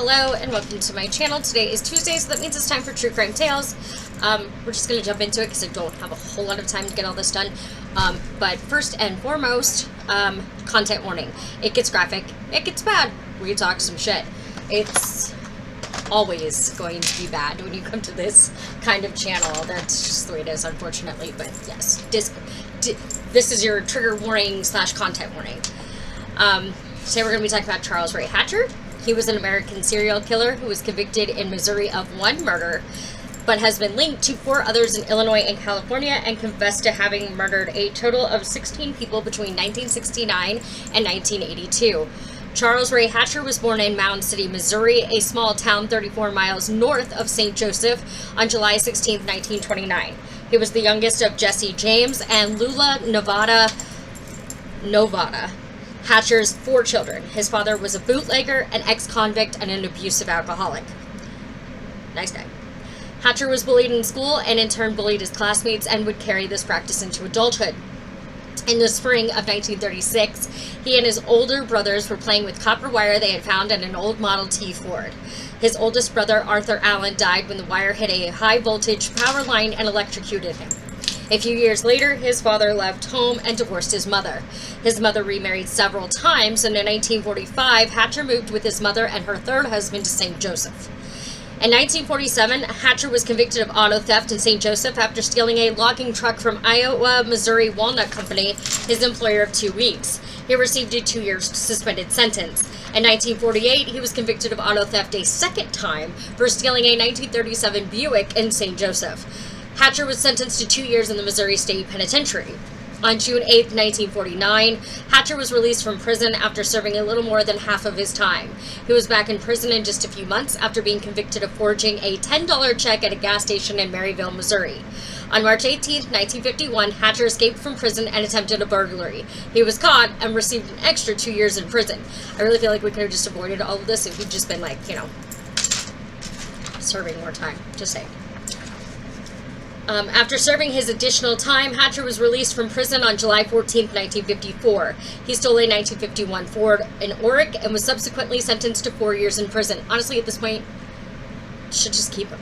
Hello and welcome to my channel. Today is Tuesday, so that means it's time for True Crime Tales. We're just going to jump into it because I don't have a whole lot of time to get all this done. But first and foremost, content warning. It gets graphic, it gets bad, we talk some shit. It's always going to be bad when you come to this kind of channel. That's just the way it is, unfortunately. But yes, this is your trigger warning / content warning. Today we're going to be talking about Charles Ray Hatcher. He was an American serial killer who was convicted in Missouri of one murder, but has been linked to 4 others in Illinois and California, and confessed to having murdered a total of 16 people between 1969 and 1982. Charles Ray Hatcher was born in Mound City, Missouri, a small town 34 miles north of St. Joseph, on July 16, 1929. He was the youngest of Jesse James and Lula Novada Hatcher's 4 children. His father was a bootlegger, an ex-convict, and an abusive alcoholic. Nice guy. Hatcher was bullied in school and in turn bullied his classmates, and would carry this practice into adulthood. In the spring of 1936, he and his older brothers were playing with copper wire they had found in an old Model T Ford. His oldest brother, Arthur Allen, died when the wire hit a high-voltage power line and electrocuted him. A few years later, his father left home and divorced his mother. His mother remarried several times, and in 1945, Hatcher moved with his mother and her 3rd husband to St. Joseph. In 1947, Hatcher was convicted of auto theft in St. Joseph after stealing a logging truck from Iowa Missouri Walnut Company, his employer of 2 weeks. He received a 2-year suspended sentence. In 1948, he was convicted of auto theft a 2nd time for stealing a 1937 Buick in St. Joseph. Hatcher was sentenced to 2 years in the Missouri State Penitentiary. On June 8, 1949, Hatcher was released from prison after serving a little more than half of his time. He was back in prison in just a few months after being convicted of forging a $10 check at a gas station in Maryville, Missouri. On March 18, 1951, Hatcher escaped from prison and attempted a burglary. He was caught and received an extra 2 years in prison. I really feel like we could have just avoided all of this if we'd just been like, serving more time. Just saying. After serving his additional time, Hatcher was released from prison on July 14, 1954. He stole a 1951 Ford in Oric and was subsequently sentenced to 4 years in prison. Honestly, at this point, should just keep him.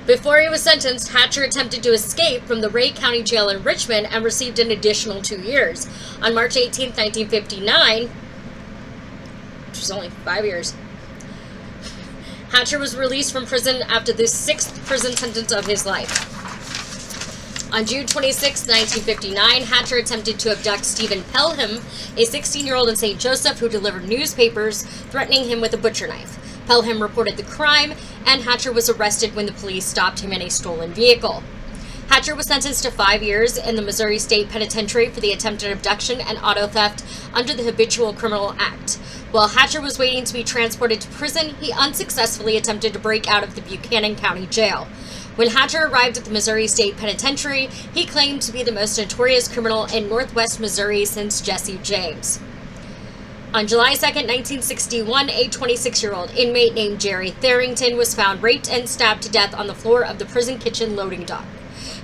Before he was sentenced, Hatcher attempted to escape from the Ray County Jail in Richmond and received an additional 2 years. On March 18, 1959, which was only 5 years, Hatcher was released from prison after the 6th prison sentence of his life. On June 26, 1959, Hatcher attempted to abduct Stephen Pelham, a 16-year-old in St. Joseph who delivered newspapers, threatening him with a butcher knife. Pelham reported the crime, and Hatcher was arrested when the police stopped him in a stolen vehicle. Hatcher was sentenced to 5 years in the Missouri State Penitentiary for the attempted abduction and auto theft under the Habitual Criminal Act. While Hatcher was waiting to be transported to prison, he unsuccessfully attempted to break out of the Buchanan County Jail. When Hatcher arrived at the Missouri State Penitentiary, he claimed to be the most notorious criminal in northwest Missouri since Jesse James. On July 2, 1961, a 26-year-old inmate named Jerry Tharrington was found raped and stabbed to death on the floor of the prison kitchen loading dock.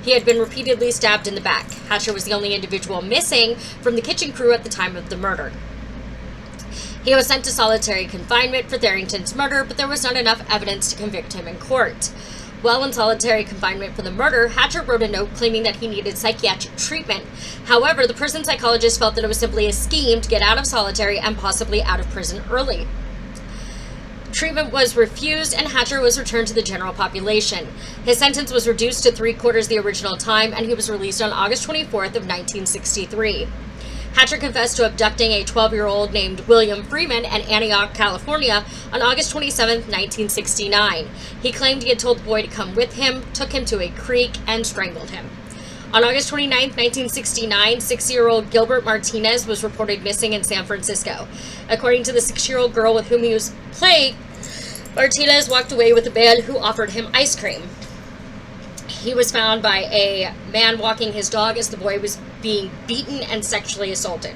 He had been repeatedly stabbed in the back. Hatcher was the only individual missing from the kitchen crew at the time of the murder. He was sent to solitary confinement for Tharrington's murder, but there was not enough evidence to convict him in court. While in solitary confinement for the murder, Hatcher wrote a note claiming that he needed psychiatric treatment. However, the prison psychologist felt that it was simply a scheme to get out of solitary and possibly out of prison early. Treatment was refused, and Hatcher was returned to the general population. His sentence was reduced to 3/4 the original time, and he was released on August 24th of 1963. Hatcher confessed to abducting a 12-year-old named William Freeman in Antioch, California on August 27, 1969. He claimed he had told the boy to come with him, took him to a creek, and strangled him. On August 29, 1969, 6-year-old Gilbert Martinez was reported missing in San Francisco. According to the 6-year-old girl with whom he was playing, Martinez walked away with a man who offered him ice cream. He was found by a man walking his dog as the boy was being beaten and sexually assaulted.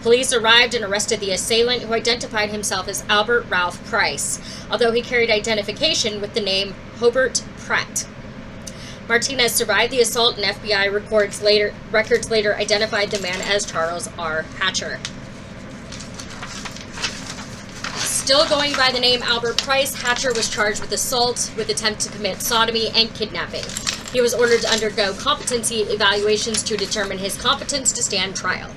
Police arrived and arrested the assailant, who identified himself as Albert Ralph Price, although he carried identification with the name Hobart Pratt. Martinez survived the assault, and FBI records later identified the man as Charles R. Hatcher. Still going by the name Albert Price, Hatcher was charged with assault, with attempt to commit sodomy, and kidnapping. He was ordered to undergo competency evaluations to determine his competence to stand trial.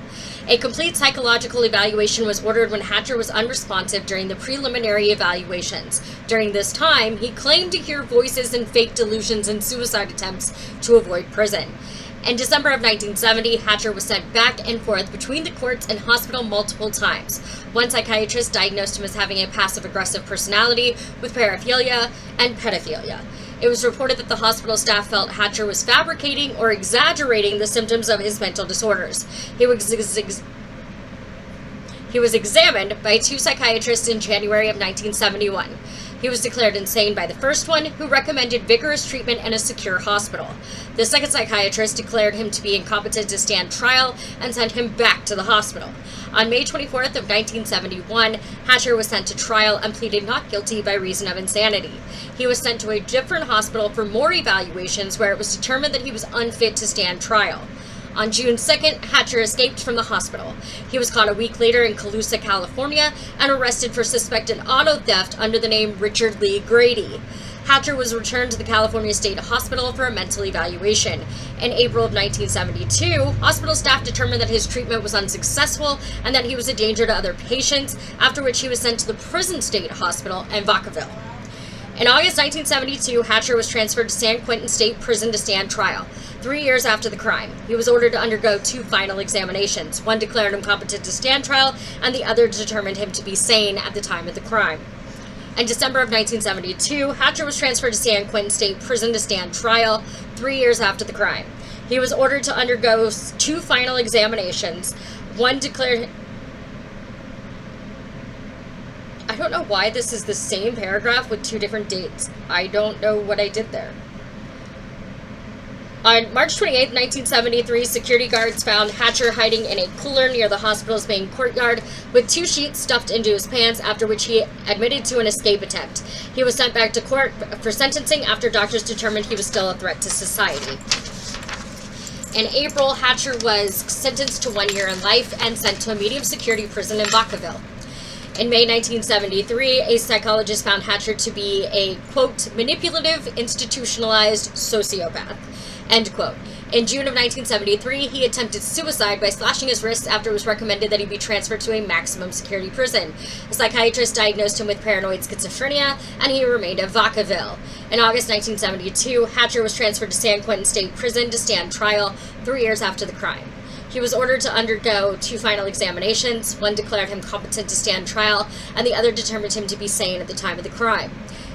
A complete psychological evaluation was ordered when Hatcher was unresponsive during the preliminary evaluations. During this time, he claimed to hear voices and fake delusions and suicide attempts to avoid prison. In December of 1970, Hatcher was sent back and forth between the courts and hospital multiple times. One psychiatrist diagnosed him as having a passive-aggressive personality with paraphilia and pedophilia. It was reported that the hospital staff felt Hatcher was fabricating or exaggerating the symptoms of his mental disorders. He was examined by 2 psychiatrists in January of 1971. He was declared insane by the first one, who recommended vigorous treatment and a secure hospital. The second psychiatrist declared him to be incompetent to stand trial and sent him back to the hospital. On May 24th of 1971, Hatcher was sent to trial and pleaded not guilty by reason of insanity. He was sent to a different hospital for more evaluations, where it was determined that he was unfit to stand trial. On June 2nd, Hatcher escaped from the hospital. He was caught a week later in Colusa, California, and arrested for suspected auto theft under the name Richard Lee Grady. Hatcher was returned to the California State Hospital for a mental evaluation. In April of 1972, hospital staff determined that his treatment was unsuccessful and that he was a danger to other patients, after which he was sent to the Prison State Hospital in Vacaville. In August 1972, Hatcher was transferred to San Quentin State Prison to stand trial. 3 years after the crime, he was ordered to undergo 2 final examinations. One declared him competent to stand trial, and the other determined him to be sane at the time of the crime. In December of 1972, Hatcher was transferred to San Quentin State Prison to stand trial 3 years after the crime. He was ordered to undergo 2 final examinations. One declared... I don't know why this is the same paragraph with 2 different dates. I don't know what I did there. On March 28, 1973, security guards found Hatcher hiding in a cooler near the hospital's main courtyard with 2 sheets stuffed into his pants, after which he admitted to an escape attempt. He was sent back to court for sentencing after doctors determined he was still a threat to society. In April, Hatcher was sentenced to 1 year in life and sent to a medium security prison in Vacaville. In May 1973, a psychologist found Hatcher to be a, quote, manipulative, institutionalized sociopath, end quote. In June of 1973, he attempted suicide by slashing his wrists after it was recommended that he be transferred to a maximum security prison. A psychiatrist diagnosed him with paranoid schizophrenia, and he remained at Vacaville. In August 1972, Hatcher was transferred to San Quentin State Prison to stand trial 3 years after the crime. He was ordered to undergo 2 final examinations. One declared him competent to stand trial, and the other determined him to be sane at the time of the crime.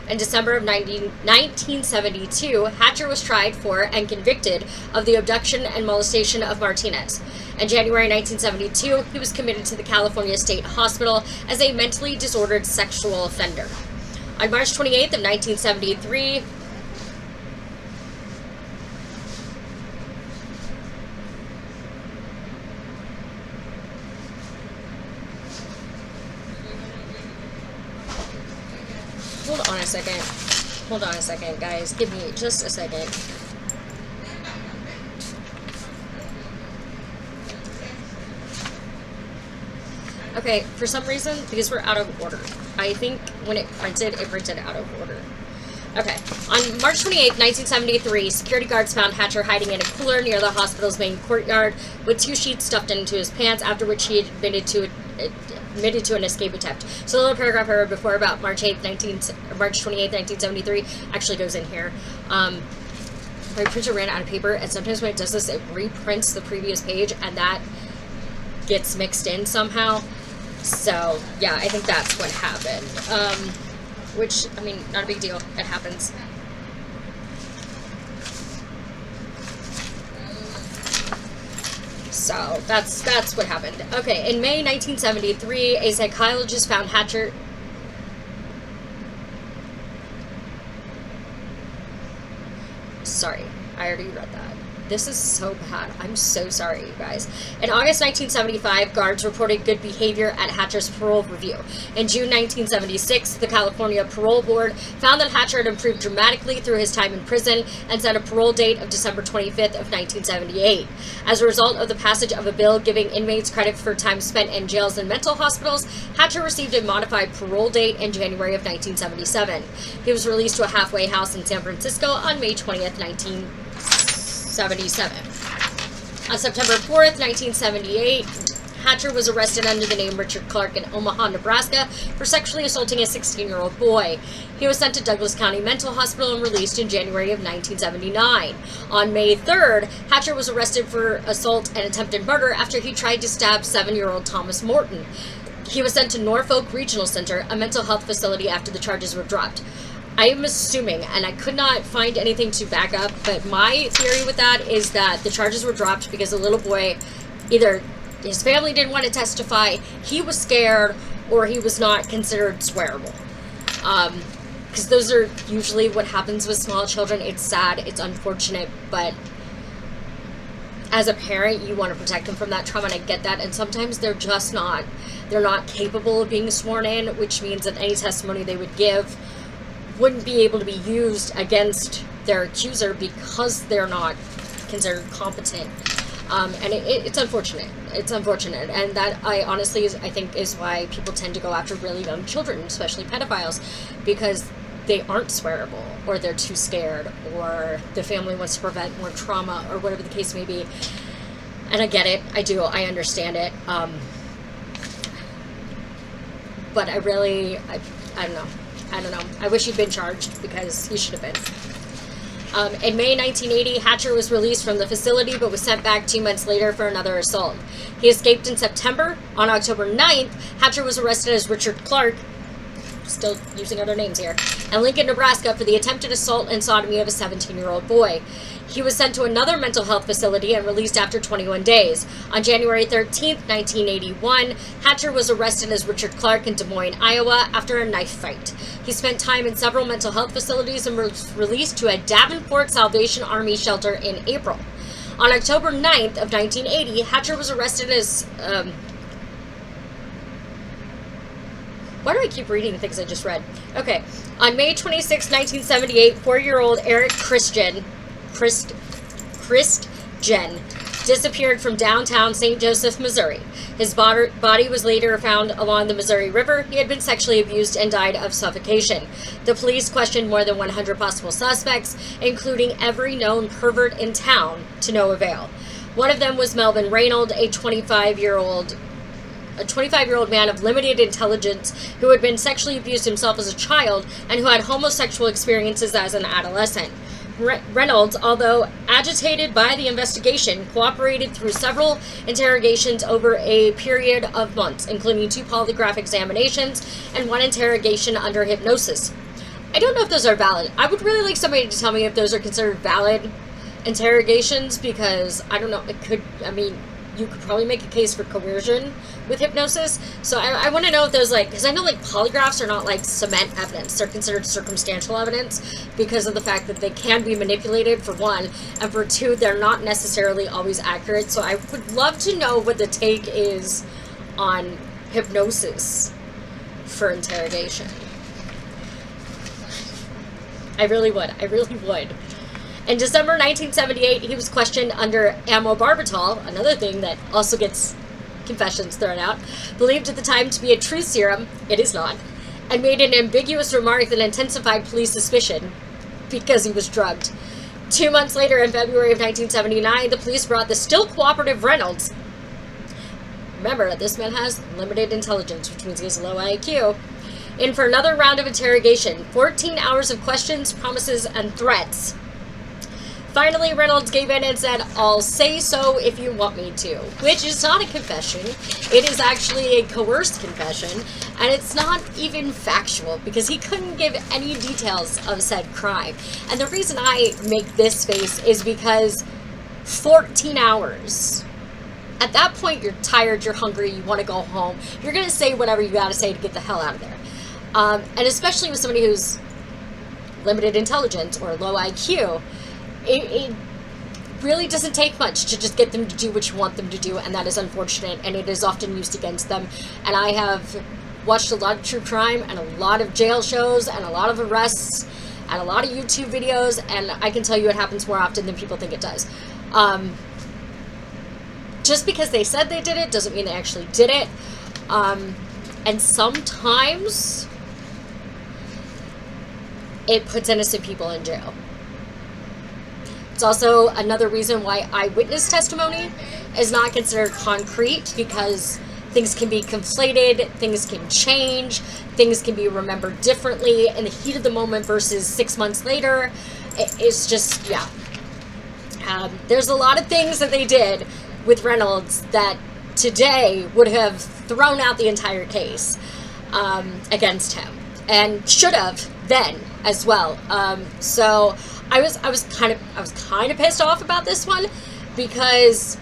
In December of 1972, Hatcher was tried for and convicted of the abduction and molestation of Martinez. In January 1972, he was committed to the California State Hospital as a mentally disordered sexual offender. On March 28th of 1973, Hold on a second, guys. Give me just a second. Okay, for some reason, these were out of order. I think when it printed out of order. Okay, on March 28, 1973, security guards found Hatcher hiding in a cooler near the hospital's main courtyard with 2 sheets stuffed into his pants, after which he admitted to an escape attempt. So the little paragraph I read before about March 28, 1973 actually goes in here. My printer ran out of paper, and sometimes when it does this, it reprints the previous page, and that gets mixed in somehow. So, yeah, I think that's what happened. Which, I mean, not a big deal. It happens. So, that's what happened. Okay, in May 1973, a psychologist found Hatcher... Sorry, I already read that. This is so bad. I'm so sorry, you guys. In August 1975, guards reported good behavior at Hatcher's parole review. In June 1976, the California Parole Board found that Hatcher had improved dramatically through his time in prison and set a parole date of December 25th of 1978. As a result of the passage of a bill giving inmates credit for time spent in jails and mental hospitals, Hatcher received a modified parole date in January of 1977. He was released to a halfway house in San Francisco on May 20th, 1977. On September 4th, 1978, Hatcher was arrested under the name Richard Clark in Omaha, Nebraska for sexually assaulting a 16-year-old boy. He was sent to Douglas County Mental Hospital and released in January of 1979. On May 3rd, Hatcher was arrested for assault and attempted murder after he tried to stab 7-year-old Thomas Morton. He was sent to Norfolk Regional Center, a mental health facility, after the charges were dropped. I am assuming, and I could not find anything to back up, but my theory with that is that the charges were dropped because the little boy, either his family didn't want to testify, he was scared, or he was not considered swearable. Because those are usually what happens with small children. It's sad, it's unfortunate, but as a parent, you want to protect them from that trauma, and I get that, and sometimes they're just not, they're not capable of being sworn in, which means that any testimony they would give wouldn't be able to be used against their accuser because they're not considered competent. And it's unfortunate. It's unfortunate. And that, I honestly, I think, is why people tend to go after really young children, especially pedophiles, because they aren't swearable, or they're too scared, or the family wants to prevent more trauma, or whatever the case may be. And I get it. I do. I understand it. But I really, I don't know. I don't know. I wish he'd been charged, because he should have been. In May 1980, Hatcher was released from the facility, but was sent back 2 months later for another assault. He escaped in September. On October 9th, Hatcher was arrested as Richard Clark, still using other names here, in Lincoln, Nebraska, for the attempted assault and sodomy of a 17-year-old boy. He was sent to another mental health facility and released after 21 days. On January 13th, 1981, Hatcher was arrested as Richard Clark in Des Moines, Iowa, after a knife fight. He spent time in several mental health facilities and was released to a Davenport Salvation Army shelter in April. On October 9th of 1980, Hatcher was arrested as... why do I keep reading things I just read? Okay. On May 26, 1978, 4-year-old Eric Christian disappeared from downtown St. Joseph, Missouri. His body was later found along the Missouri River. He had been sexually abused and died of suffocation. The police questioned more than 100 possible suspects, including every known pervert in town, to no avail. One of them was Melvin Reynolds, a 25-year-old man of limited intelligence who had been sexually abused himself as a child and who had homosexual experiences as an adolescent. Reynolds, although agitated by the investigation, cooperated through several interrogations over a period of months, including 2 polygraph examinations and 1 interrogation under hypnosis. I don't know if those are valid. I would really like somebody to tell me if those are considered valid interrogations, because I don't know, it could, I mean, you could probably make a case for coercion with hypnosis. So I want to know if there's because I know polygraphs are not cement evidence. They're considered circumstantial evidence because of the fact that they can be manipulated, for one, and for two, they're not necessarily always accurate. So I would love to know what the take is on hypnosis for interrogation. I really would. I really would. In December 1978, he was questioned under amobarbital, another thing that also gets confessions thrown out, believed at the time to be a truth serum, it is not, and made an ambiguous remark that intensified police suspicion because he was drugged. 2 months later, in February of 1979, the police brought the still cooperative Reynolds. Remember, this man has limited intelligence, which means he has a low IQ, in for another round of interrogation. 14 hours of questions, promises, and threats. Finally, Reynolds gave in and said, "I'll say so if you want me to," which is not a confession. It is actually a coerced confession, and it's not even factual because he couldn't give any details of said crime. And the reason I make this face is because 14 hours. At that point, you're tired, you're hungry, you want to go home. You're going to say whatever you got to say to get the hell out of there. And especially with somebody who's limited intelligence or low IQ, really doesn't take much to just get them to do what you want them to do, and that is unfortunate, and it is often used against them. And I have watched a lot of true crime and a lot of jail shows and a lot of arrests and a lot of YouTube videos, and I can tell you it happens more often than people think it does. Just because they said they did it doesn't mean they actually did it. And sometimes it puts innocent people in jail. It's also another reason why eyewitness testimony is not considered concrete, because things can be conflated, things can change, things can be remembered differently in the heat of the moment versus 6 months later. It's just, yeah. There's a lot of things that they did with Reynolds that today would have thrown out the entire case against him, and should have then as well. So I was kind of pissed off about this one, because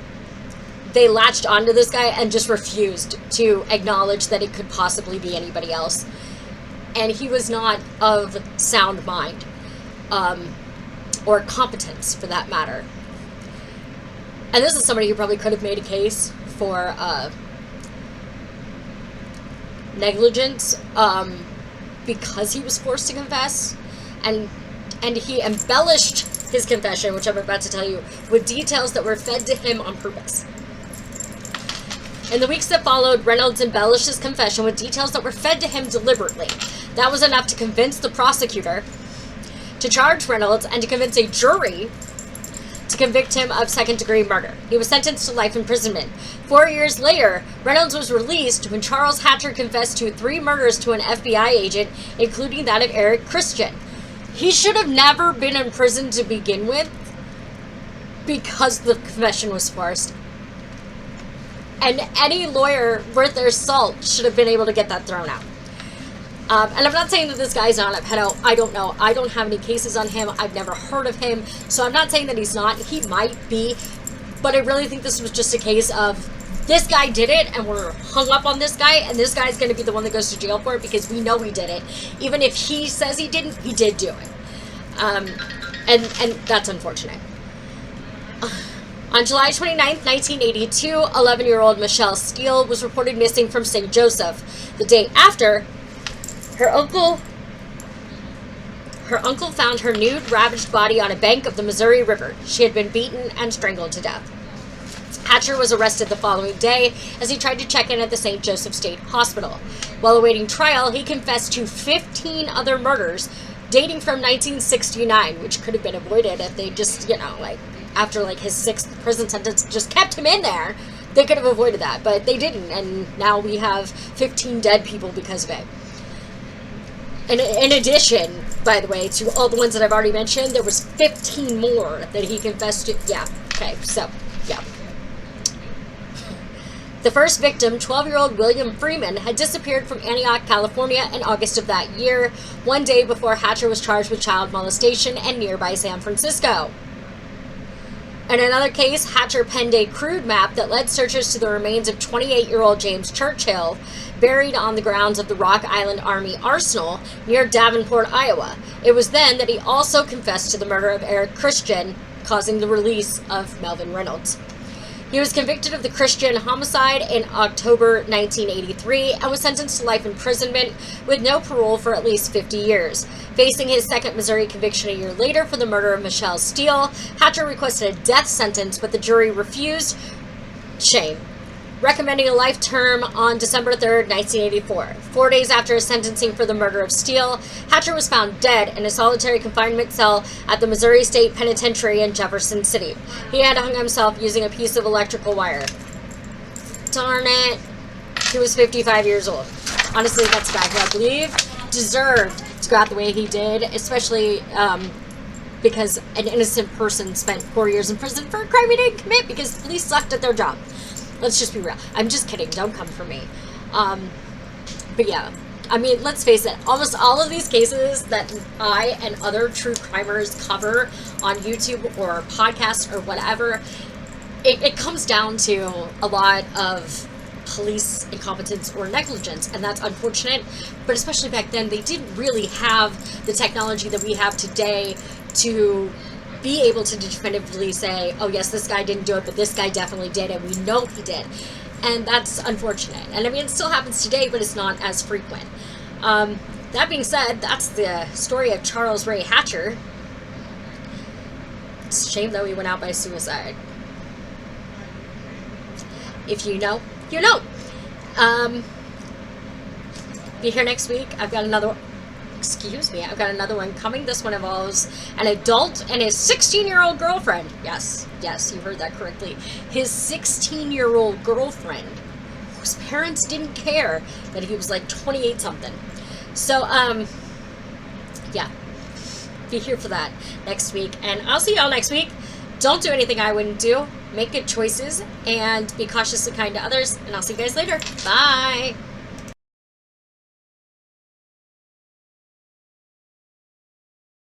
they latched onto this guy and just refused to acknowledge that it could possibly be anybody else. And he was not of sound mind, or competence for that matter. And this is somebody who probably could have made a case for negligence, because he was forced to confess, and he embellished his confession, which I'm about to tell you, with details that were fed to him on purpose. In the weeks that followed, Reynolds embellished his confession with details that were fed to him deliberately. That was enough to convince the prosecutor to charge Reynolds and to convince a jury to convict him of second-degree murder. He was sentenced to life imprisonment. 4 years later, Reynolds was released when Charles Hatcher confessed to 3 murders to an FBI agent, including that of Eric Christian. He should have never been in prison to begin with, because the confession was forced. And any lawyer worth their salt should have been able to get that thrown out. And I'm not saying that this guy's not a pedo. I don't know. I don't have any cases on him. I've never heard of him. So I'm not saying that he's not. He might be. But I really think this was just a case of, this guy did it, and we're hung up on this guy, and this guy's going to be the one that goes to jail for it, because we know he did it. Even if he says he didn't, he did do it. And that's unfortunate. On July 29th, 1982, 11-year-old Michelle Steele was reported missing from St. Joseph. The day after, her uncle found her nude, ravaged body on a bank of the Missouri River. She had been beaten and strangled to death. Hatcher was arrested the following day as he tried to check in at the St. Joseph State Hospital. While awaiting trial, he confessed to 15 other murders dating from 1969, which could have been avoided if they just, after his 6th prison sentence just kept him in there. They could have avoided that, but they didn't, and now we have 15 dead people because of it. And in addition, by the way, to all the ones that I've already mentioned, there was 15 more that he confessed to. Yeah, okay, so, yeah. The first victim, 12-year-old William Freeman, had disappeared from Antioch, California in August of that year, one day before Hatcher was charged with child molestation in nearby San Francisco. In another case, Hatcher penned a crude map that led searchers to the remains of 28-year-old James Churchill, buried on the grounds of the Rock Island Army Arsenal near Davenport, Iowa. It was then that he also confessed to the murder of Eric Christian, causing the release of Melvin Reynolds. He was convicted of the Christian homicide in October 1983 and was sentenced to life imprisonment with no parole for at least 50 years. Facing his second Missouri conviction a year later for the murder of Michelle Steele, Hatcher requested a death sentence, but the jury refused. Shame. Recommending a life term on December 3rd, 1984. 4 days after his sentencing for the murder of Steele, Hatcher was found dead in a solitary confinement cell at the Missouri State Penitentiary in Jefferson City. He had hung himself using a piece of electrical wire. Darn it. He was 55 years old. Honestly, that's a guy who I believe deserved to go out the way he did, especially because an innocent person spent 4 years in prison for a crime he didn't commit because the police sucked at their job. Let's just be real. I'm just kidding. Don't come for me. But yeah, I mean, let's face it. Almost all of these cases that I and other true crimers cover on YouTube or podcasts or whatever, it comes down to a lot of police incompetence or negligence, and that's unfortunate. But especially back then, they didn't really have the technology that we have today to be able to definitively say, oh yes, this guy didn't do it, but this guy definitely did, and we know he did. And that's unfortunate. And I mean, it still happens today, but it's not as frequent. That being said, that's the story of Charles Ray Hatcher. It's a shame, though, he went out by suicide. If you know, you know. Be here next week. I've got another one coming. This one involves an adult and his 16-year-old girlfriend. Yes, you heard that correctly. His 16-year-old girlfriend, whose parents didn't care that he was like 28 something. So, yeah. Be here for that next week. And I'll see y'all next week. Don't do anything I wouldn't do. Make good choices and be cautiously kind to others. And I'll see you guys later. Bye.